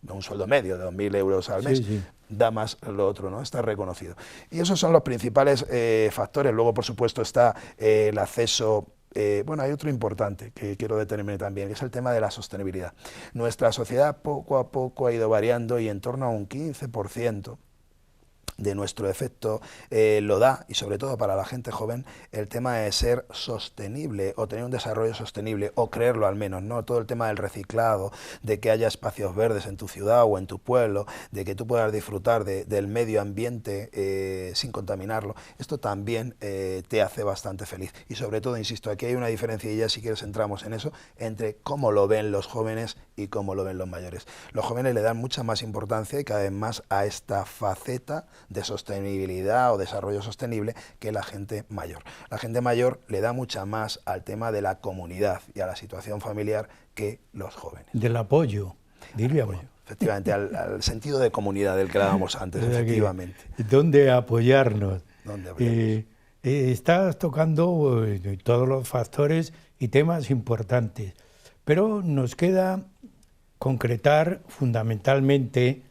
un sueldo medio de 2.000 euros al mes. Sí. Da más lo otro, ¿no? Está reconocido. Y esos son los principales factores. Luego, por supuesto, está el acceso. Bueno, hay otro importante que quiero detenerme también, que es el tema de la sostenibilidad. Nuestra sociedad poco a poco ha ido variando y en torno a un 15% de nuestro efecto lo da, y sobre todo para la gente joven, el tema de ser sostenible o tener un desarrollo sostenible, o creerlo al menos, ¿no? Todo el tema del reciclado, de que haya espacios verdes en tu ciudad o en tu pueblo, de que tú puedas disfrutar del medio ambiente sin contaminarlo, esto también te hace bastante feliz. Y sobre todo, insisto, aquí hay una diferencia, y ya si quieres entramos en eso, entre cómo lo ven los jóvenes y cómo lo ven los mayores. Los jóvenes le dan mucha más importancia y cada vez más a esta faceta de sostenibilidad o desarrollo sostenible que la gente mayor. La gente mayor le da mucha más al tema de la comunidad y a la situación familiar que los jóvenes. Del apoyo, diríamos. Efectivamente, al sentido de comunidad del que hablábamos antes, efectivamente. ¿Dónde apoyarnos? Estás tocando todos los factores y temas importantes, pero nos queda concretar fundamentalmente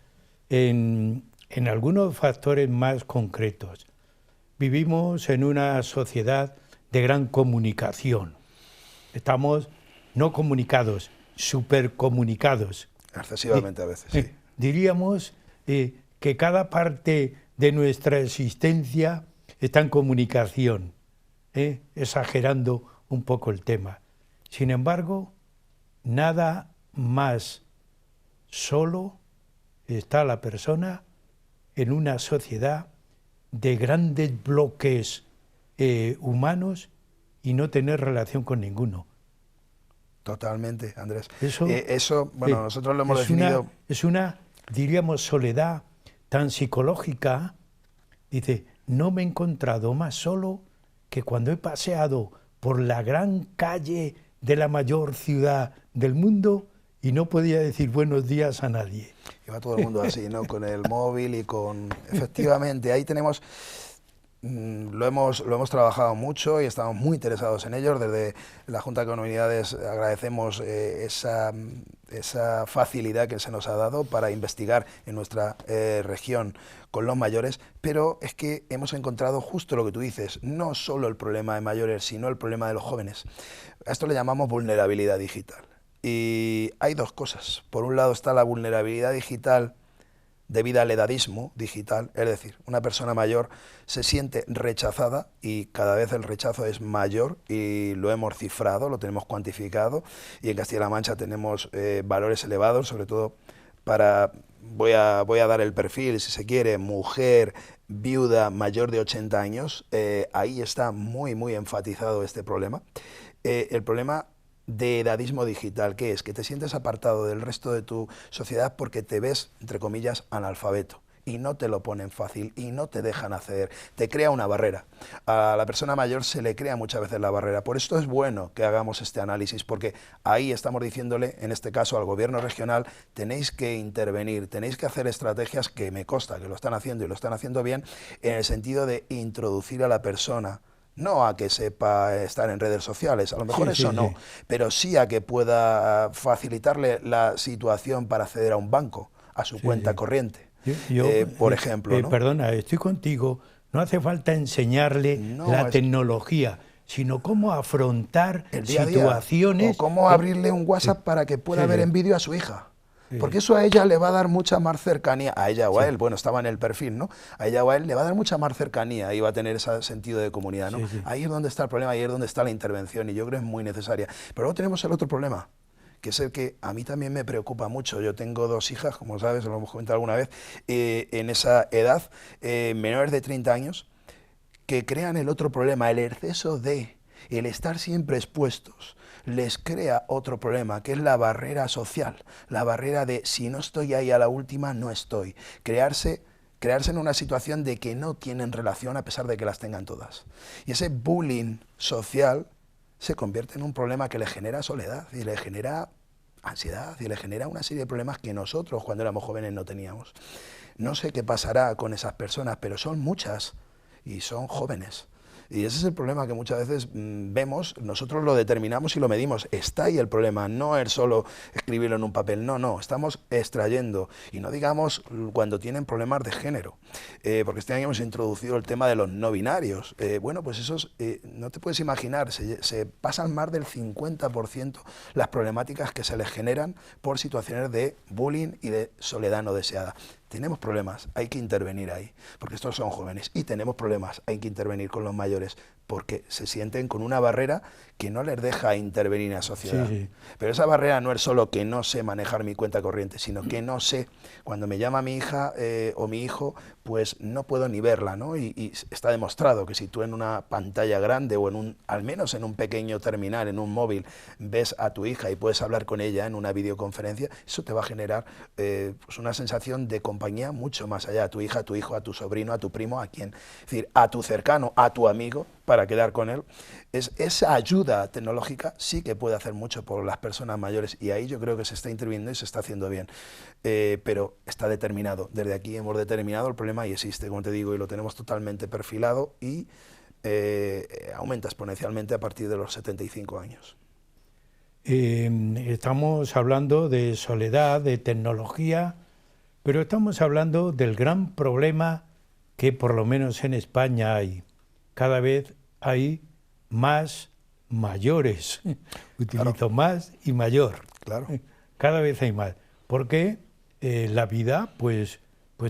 en algunos factores más concretos. Vivimos en una sociedad de gran comunicación. Estamos no comunicados, supercomunicados. Excesivamente a veces, sí. Diríamos que cada parte de nuestra existencia está en comunicación, exagerando un poco el tema. Sin embargo, nada más solo está la persona en una sociedad de grandes bloques humanos y no tener relación con ninguno. Totalmente, Andrés. Eso bueno, nosotros lo hemos definido... Es una, diríamos, soledad tan psicológica. Dice, no me he encontrado más solo que cuando he paseado por la gran calle de la mayor ciudad del mundo y no podía decir buenos días a nadie. Iba todo el mundo así, ¿no? Con el móvil y con... Efectivamente, ahí tenemos... Lo hemos trabajado mucho y estamos muy interesados en ello. Desde la Junta de Comunidades agradecemos esa facilidad que se nos ha dado para investigar en nuestra región con los mayores, pero es que hemos encontrado justo lo que tú dices, no solo el problema de mayores, sino el problema de los jóvenes. A esto le llamamos vulnerabilidad digital. Y hay dos cosas. Por un lado está la vulnerabilidad digital debido al edadismo digital, es decir, una persona mayor se siente rechazada y cada vez el rechazo es mayor y lo hemos cifrado, lo tenemos cuantificado y en Castilla-La Mancha tenemos valores elevados, sobre todo para, voy a dar el perfil, si se quiere, mujer, viuda, mayor de 80 años, ahí está muy enfatizado este problema. El problema de edadismo digital, ¿qué es? Que te sientes apartado del resto de tu sociedad porque te ves, entre comillas, analfabeto. Y no te lo ponen fácil y no te dejan acceder. Te crea una barrera. A la persona mayor se le crea muchas veces la barrera. Por esto es bueno que hagamos este análisis, porque ahí estamos diciéndole, en este caso al gobierno regional, tenéis que intervenir, tenéis que hacer estrategias que me consta que lo están haciendo y lo están haciendo bien, en el sentido de introducir a la persona, no a que sepa estar en redes sociales, a lo mejor eso no, pero sí a que pueda facilitarle la situación para acceder a un banco, a su cuenta corriente, por ejemplo, ¿no? Perdona, estoy contigo, no hace falta enseñarle la tecnología, sino cómo afrontar el día a día, situaciones. o cómo abrirle un WhatsApp para que pueda ver en vídeo a su hija. Porque eso a ella le va a dar mucha más cercanía, a ella o a él, bueno, estaba en el perfil, ¿no? A ella o a él le va a dar mucha más cercanía y va a tener ese sentido de comunidad, ¿no? Ahí es donde está el problema, ahí es donde está la intervención, y yo creo que es muy necesaria. Pero luego tenemos el otro problema, que es el que a mí también me preocupa mucho. Yo tengo 2 hijas, como sabes, lo hemos comentado alguna vez, en esa edad, menores de 30 años, que crean el otro problema, el exceso de, el estar siempre expuestos, les crea otro problema, que es la barrera social, la barrera de si no estoy ahí a la última, no estoy. Crearse en una situación de que no tienen relación a pesar de que las tengan todas. Y ese bullying social se convierte en un problema que le genera soledad y le genera ansiedad y le genera una serie de problemas que nosotros cuando éramos jóvenes no teníamos. No sé qué pasará con esas personas, pero son muchas y son jóvenes. Y ese es el problema que muchas veces vemos, nosotros lo determinamos y lo medimos. Está ahí el problema, no es solo escribirlo en un papel, no, estamos extrayendo. Y no digamos cuando tienen problemas de género, porque este año hemos introducido el tema de los no binarios. Bueno, pues esos, no te puedes imaginar, se pasan más del 50% las problemáticas que se les generan por situaciones de bullying y de soledad no deseada. Tenemos problemas, hay que intervenir ahí, porque estos son jóvenes, y tenemos problemas, hay que intervenir con los mayores, porque se sienten con una barrera que no les deja intervenir en la sociedad. Sí. Pero esa barrera no es solo que no sé manejar mi cuenta corriente, sino que no sé, cuando me llama mi hija o mi hijo, pues no puedo ni verla, ¿no? Y está demostrado que si tú en una pantalla grande o al menos en un pequeño terminal, en un móvil, ves a tu hija y puedes hablar con ella en una videoconferencia, eso te va a generar pues una sensación de compañía mucho más allá, a tu hija, a tu hijo, a tu sobrino, a tu primo, a quien, es decir, a tu cercano, a tu amigo, para quedar con él. Esa ayuda tecnológica sí que puede hacer mucho por las personas mayores, y ahí yo creo que se está interviniendo y se está haciendo bien, pero está determinado. Desde aquí hemos determinado el problema y existe, como te digo, y lo tenemos totalmente perfilado, y aumenta exponencialmente a partir de los 75 años. Estamos hablando de soledad, de tecnología, pero estamos hablando del gran problema que por lo menos en España hay. Cada vez hay más mayores. Utilizo claro. Más y mayor. Claro. Cada vez hay más. Porque la vida pues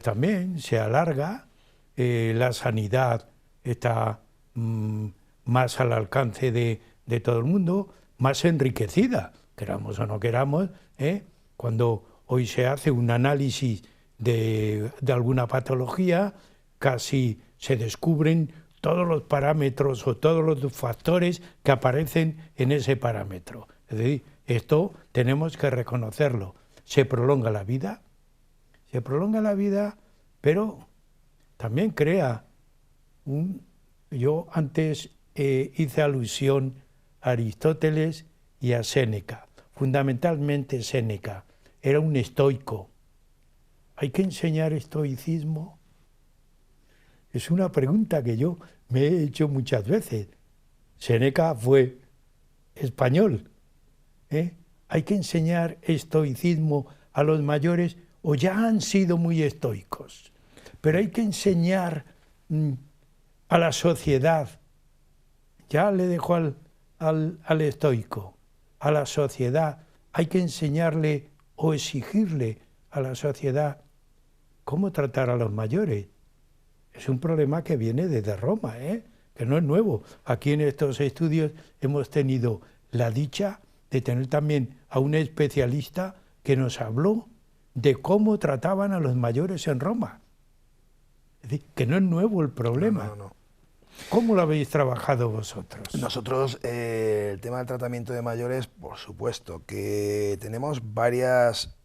también se alarga, la sanidad está más al alcance de todo el mundo, más enriquecida, queramos o no queramos, cuando hoy se hace un análisis de alguna patología, casi se descubren todos los parámetros o todos los factores que aparecen en ese parámetro. Es decir, esto tenemos que reconocerlo. Se prolonga la vida, pero también crea yo antes hice alusión a Aristóteles y a Séneca. Fundamentalmente Séneca era un estoico. ¿Hay que enseñar estoicismo? Es una pregunta que yo me he hecho muchas veces. Séneca fue español. ¿Hay que enseñar estoicismo a los mayores o ya han sido muy estoicos? Pero hay que enseñar a la sociedad. Ya le dejo al estoico, a la sociedad. Hay que enseñarle o exigirle a la sociedad cómo tratar a los mayores. Es un problema que viene desde Roma, que no es nuevo. Aquí en estos estudios hemos tenido la dicha de tener también a un especialista que nos habló de cómo trataban a los mayores en Roma. Es decir, que no es nuevo el problema. No. ¿Cómo lo habéis trabajado vosotros? Nosotros, el tema del tratamiento de mayores, por supuesto, que tenemos varias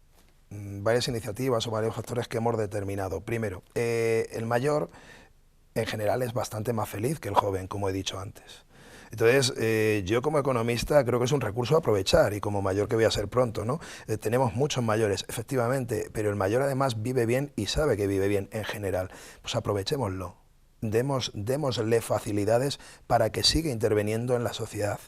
iniciativas o varios factores que hemos determinado. Primero, el mayor en general es bastante más feliz que el joven, como he dicho antes. Entonces, yo como economista creo que es un recurso a aprovechar, y como mayor que voy a ser pronto, ¿no? Tenemos muchos mayores, efectivamente, pero el mayor además vive bien y sabe que vive bien en general. Pues aprovechémoslo. démosle facilidades para que siga interviniendo en la sociedad.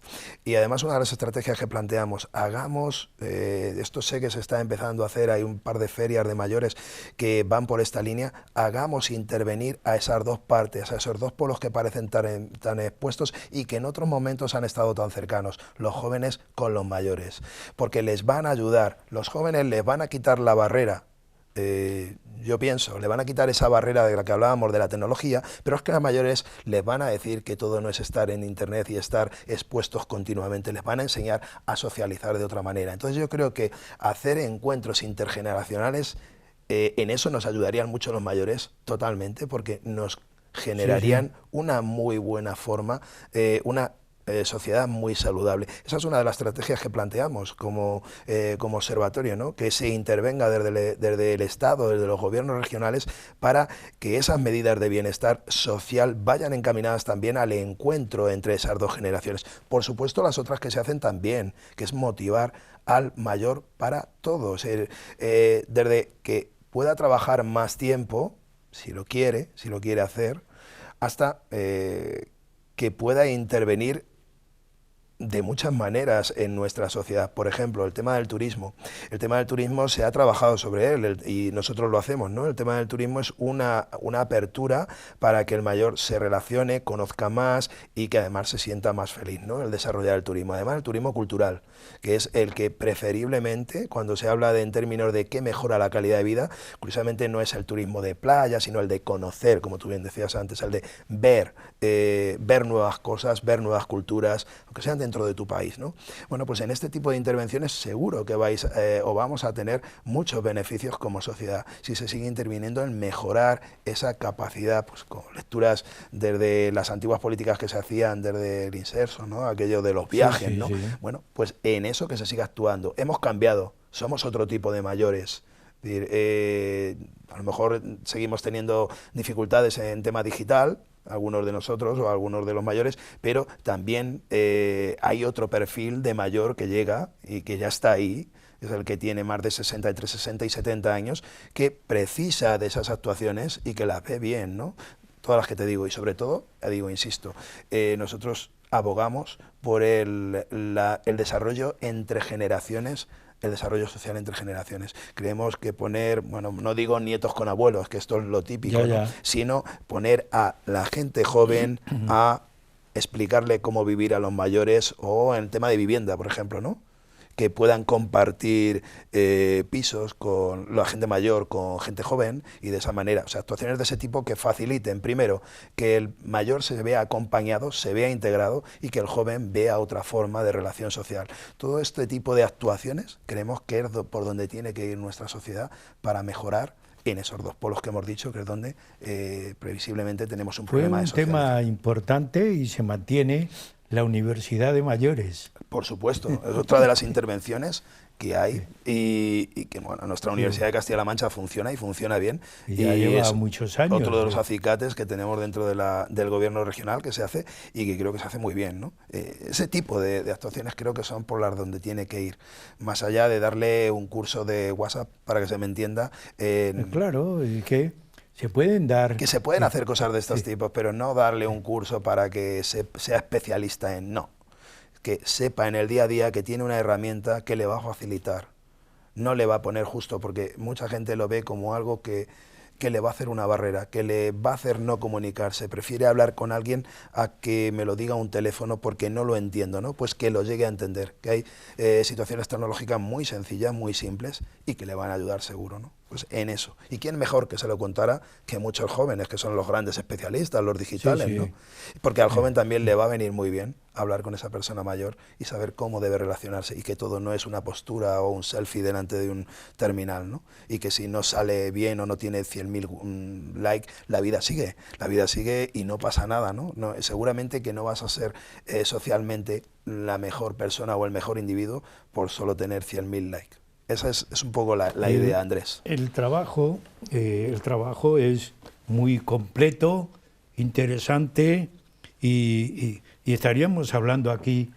Y además una de las estrategias que planteamos, hagamos, esto sé que se está empezando a hacer, hay un par de ferias de mayores que van por esta línea, hagamos intervenir a esas dos partes, a esos dos polos que parecen tan expuestos y que en otros momentos han estado tan cercanos, los jóvenes con los mayores, porque les van a ayudar, los jóvenes les van a quitar la barrera. Yo pienso, le van a quitar esa barrera de la que hablábamos de la tecnología, pero es que a los mayores les van a decir que todo no es estar en internet y estar expuestos continuamente, les van a enseñar a socializar de otra manera. Entonces yo creo que hacer encuentros intergeneracionales, en eso nos ayudarían mucho los mayores, totalmente, porque nos generarían una muy buena forma, una sociedad muy saludable. Esa es una de las estrategias que planteamos como observatorio, ¿no? Que se intervenga desde el Estado, desde los gobiernos regionales, para que esas medidas de bienestar social vayan encaminadas también al encuentro entre esas dos generaciones. Por supuesto, las otras que se hacen también, que es motivar al mayor para todos, desde que pueda trabajar más tiempo, si lo quiere hacer, hasta que pueda intervenir de muchas maneras en nuestra sociedad. Por ejemplo, el tema del turismo. El tema del turismo se ha trabajado sobre él y nosotros lo hacemos, ¿no? El tema del turismo es una apertura para que el mayor se relacione, conozca más y que además se sienta más feliz, ¿no? El desarrollar el turismo. Además, el turismo cultural, que es el que preferiblemente, cuando se habla en términos de qué mejora la calidad de vida, curiosamente no es el turismo de playa, sino el de conocer, como tú bien decías antes, el de ver nuevas cosas, ver nuevas culturas, aunque sean dentro de tu país, ¿no? Bueno, pues en este tipo de intervenciones seguro que vamos a tener muchos beneficios como sociedad si se sigue interviniendo en mejorar esa capacidad, pues con lecturas desde las antiguas políticas que se hacían desde el inserso, ¿no? Aquello de los viajes, ¿no? Bueno, pues en eso que se siga actuando. Hemos cambiado, somos otro tipo de mayores. A lo mejor seguimos teniendo dificultades en tema digital, algunos de nosotros o algunos de los mayores, pero también hay otro perfil de mayor que llega y que ya está ahí, es el que tiene más de 60, entre 60 y 70 años, que precisa de esas actuaciones y que las ve bien, ¿no? Todas las que te digo, y sobre todo, ya digo, insisto, nosotros abogamos por el desarrollo entre generaciones, el desarrollo social entre generaciones. Creemos que poner, bueno, no digo nietos con abuelos, que esto es lo típico, ¿no? Sino poner a la gente joven a explicarle cómo vivir a los mayores, o en el tema de vivienda, por ejemplo, ¿no? Que puedan compartir pisos con la gente mayor, con gente joven, y de esa manera, o sea, actuaciones de ese tipo que faciliten, primero, que el mayor se vea acompañado, se vea integrado, y que el joven vea otra forma de relación social. Todo este tipo de actuaciones creemos que es por donde tiene que ir nuestra sociedad para mejorar en esos dos polos que hemos dicho, que es donde previsiblemente tenemos un problema de sociedad. Fue un tema importante y se mantiene la Universidad de Mayores. Por supuesto, es otra de las intervenciones que hay y que, bueno, nuestra Universidad de Castilla-La Mancha funciona y funciona bien. Y ya lleva muchos años. Otro de los acicates que tenemos dentro del gobierno regional que se hace y que creo que se hace muy bien, ¿no? Ese tipo de actuaciones creo que son por las donde tiene que ir, más allá de darle un curso de WhatsApp, para que se me entienda. Claro, y que se pueden dar... Que se pueden hacer cosas de estos tipos, pero no darle un curso para que sea especialista en... No. Que sepa en el día a día que tiene una herramienta que le va a facilitar. No le va a poner justo, porque mucha gente lo ve como algo que le va a hacer una barrera, que le va a hacer no comunicarse. Prefiere hablar con alguien a que me lo diga un teléfono porque no lo entiendo, ¿no? Pues que lo llegue a entender, que hay situaciones tecnológicas muy sencillas, muy simples y que le van a ayudar seguro, ¿no? Pues en eso. ¿Y quién mejor que se lo contara que muchos jóvenes, que son los grandes especialistas, los digitales, ¿no? Porque al joven también le va a venir muy bien hablar con esa persona mayor y saber cómo debe relacionarse, y que todo no es una postura o un selfie delante de un terminal, ¿no? Y que si no sale bien o no tiene 100.000 likes, la vida sigue y no pasa nada, ¿no? Seguramente que no vas a ser socialmente la mejor persona o el mejor individuo por solo tener 100.000 likes. Esa es un poco la idea, Andrés. El trabajo es muy completo, interesante, y estaríamos hablando aquí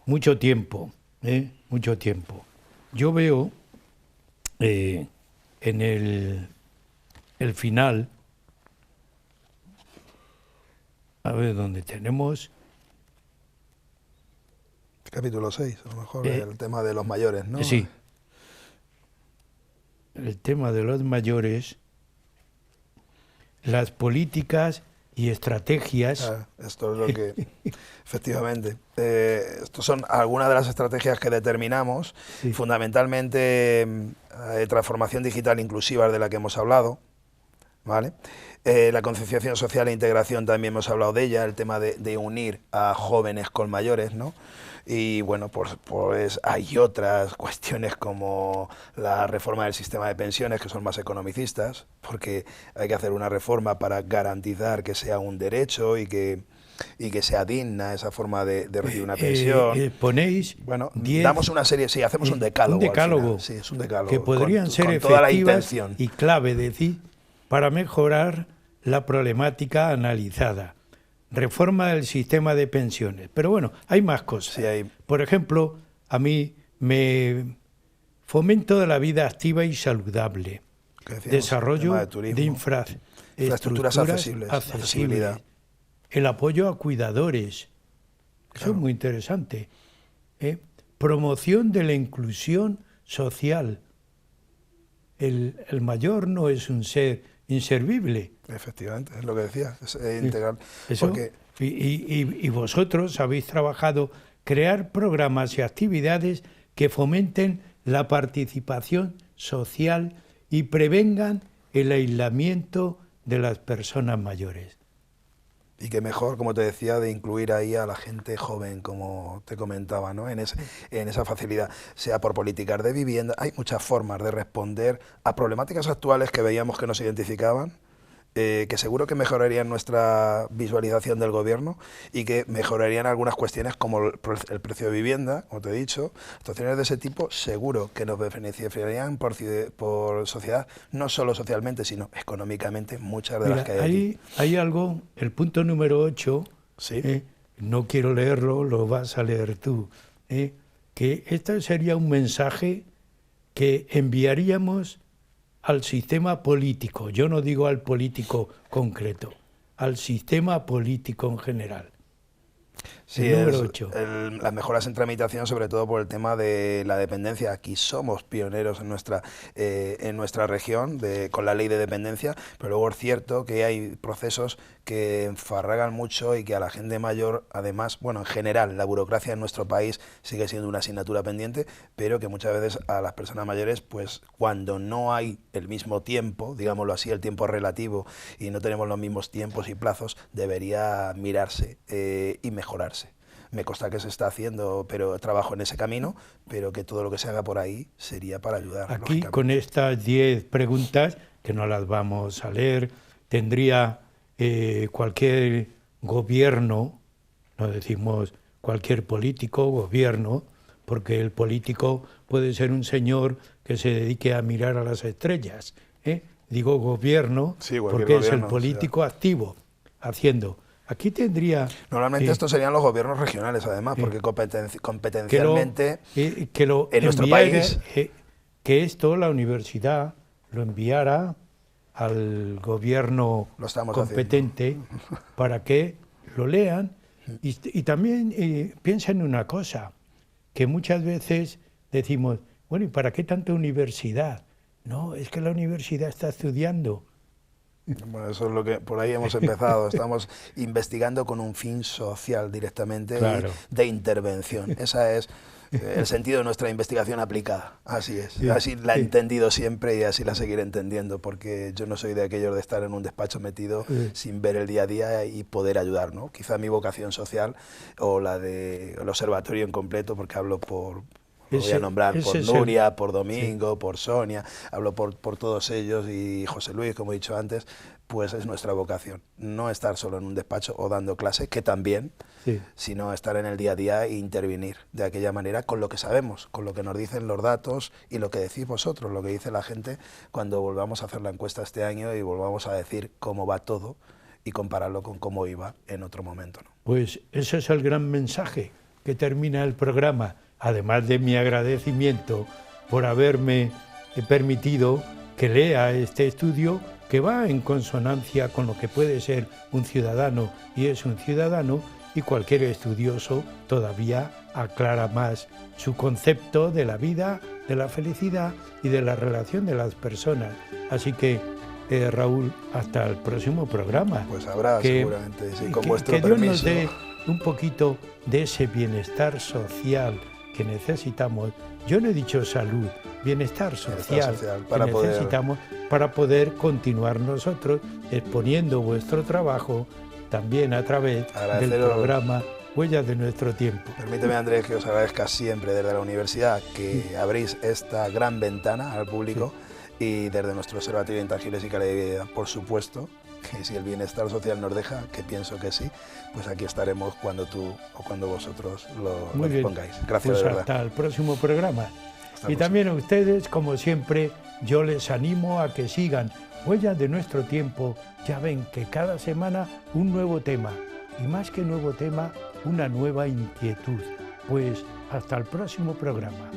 mucho tiempo, mucho tiempo. Yo veo en el final A ver, donde tenemos... Capítulo 6, a lo mejor, el tema de los mayores, ¿no? Sí. El tema de los mayores, las políticas y estrategias... Esto es lo que... Efectivamente. Estas son algunas de las estrategias que determinamos, Sí. fundamentalmente transformación digital inclusiva, de la que hemos hablado, ¿vale? La concienciación social e integración también hemos hablado de ella, el tema de unir a jóvenes con mayores, ¿no? Y bueno, pues hay otras cuestiones como la reforma del sistema de pensiones, que son más economicistas, porque hay que hacer una reforma para garantizar que sea un derecho y que sea digna esa forma de recibir una pensión. Ponéis bueno, 10, damos una serie, sí, hacemos un decálogo. Un decálogo, al final. Sí, es un decálogo que podrían ser con toda la efectivas intención. y clave, decir, para mejorar la problemática analizada. Reforma del sistema de pensiones. Pero bueno, hay más cosas. Sí, hay... Por ejemplo, a mí me fomento de la vida activa y saludable. Desarrollo de infraestructuras accesibles. Accesibilidad. El apoyo a cuidadores. Eso es muy interesante. Promoción de la inclusión social. El mayor no es un ser inservible. Efectivamente, es lo que decía, es integral. Eso, porque... y vosotros habéis trabajado crear programas y actividades que fomenten la participación social y prevengan el aislamiento de las personas mayores. Y que mejor, como te decía, de incluir ahí a la gente joven, como te comentaba, ¿no? en esa facilidad, sea por políticas de vivienda. Hay muchas formas de responder a problemáticas actuales que veíamos que nos identificaban, que seguro que mejorarían nuestra visualización del gobierno y que mejorarían algunas cuestiones como el precio de vivienda, como te he dicho. Situaciones de ese tipo seguro que nos beneficiarían por sociedad, no solo socialmente, sino económicamente, muchas de las que hay aquí. Hay algo, el punto número 8, ¿sí? No quiero leerlo, lo vas a leer tú, que este sería un mensaje que enviaríamos al sistema político, yo no digo al político concreto, al sistema político en general. Sí, las mejoras en tramitación, sobre todo por el tema de la dependencia. Aquí somos pioneros en nuestra región con la ley de dependencia, pero luego es cierto que hay procesos que enfarragan mucho y que a la gente mayor, además, bueno, en general, la burocracia en nuestro país sigue siendo una asignatura pendiente, pero que muchas veces a las personas mayores, pues cuando no hay el mismo tiempo, digámoslo así, el tiempo relativo, y no tenemos los mismos tiempos y plazos, debería mirarse y mejorarse. Me consta que se está haciendo, pero trabajo en ese camino, pero que todo lo que se haga por ahí sería para ayudar. Aquí, con estas 10 preguntas, que no las vamos a leer, tendría cualquier gobierno, no decimos cualquier político, gobierno, porque el político puede ser un señor que se dedique a mirar a las estrellas. Digo gobierno, sí, porque gobierno, es el político activo, haciendo... Aquí tendría... Normalmente estos serían los gobiernos regionales, además, porque competencialmente en nuestro país... que esto la universidad lo enviara al gobierno competente para que lo lean y también piensa en una cosa, que muchas veces decimos, bueno, ¿y para qué tanta universidad? No, es que la universidad está estudiando. Bueno, eso es lo que por ahí hemos empezado. Estamos investigando con un fin social directamente, claro, y de intervención. Ese es el sentido de nuestra investigación aplicada. Así es. Sí, así la he entendido siempre y así la seguiré entendiendo, porque yo no soy de aquellos de estar en un despacho metido sin ver el día a día y poder ayudar, ¿no? Quizá mi vocación social o la del observatorio en completo, porque hablo por... voy a nombrar por Nuria, por Domingo, por Sonia, hablo por todos ellos, y José Luis, como he dicho antes, pues es nuestra vocación. No estar solo en un despacho o dando clase, que también, sino estar en el día a día e intervenir de aquella manera con lo que sabemos, con lo que nos dicen los datos y lo que decís vosotros, lo que dice la gente cuando volvamos a hacer la encuesta este año y volvamos a decir cómo va todo y compararlo con cómo iba en otro momento, ¿no? Pues ese es el gran mensaje que termina el programa. Además de mi agradecimiento por haberme permitido que lea este estudio, que va en consonancia con lo que puede ser un ciudadano y es un ciudadano, y cualquier estudioso todavía aclara más su concepto de la vida, de la felicidad y de la relación de las personas. Así que, Raúl, hasta el próximo programa. Pues habrá, seguramente, sí, con vuestro que Dios permiso. nos dé un poquito de ese bienestar social que necesitamos. Yo no he dicho salud, bienestar social para que necesitamos para poder continuar nosotros exponiendo vuestro trabajo también a través del programa Huellas de Nuestro Tiempo. Permíteme, Andrés, que os agradezca siempre desde la universidad que abrís esta gran ventana al público, y desde nuestro Observatorio de Intangibles y Calidad de Vida, por supuesto, que si el bienestar social nos deja, que pienso que sí, pues aquí estaremos cuando tú o cuando vosotros lo dispongáis. Gracias, pues de verdad. Hasta el próximo programa. Y también a ustedes, como siempre, yo les animo a que sigan Huellas de Nuestro Tiempo. Ya ven que cada semana un nuevo tema, y más que nuevo tema, una nueva inquietud. Pues hasta el próximo programa.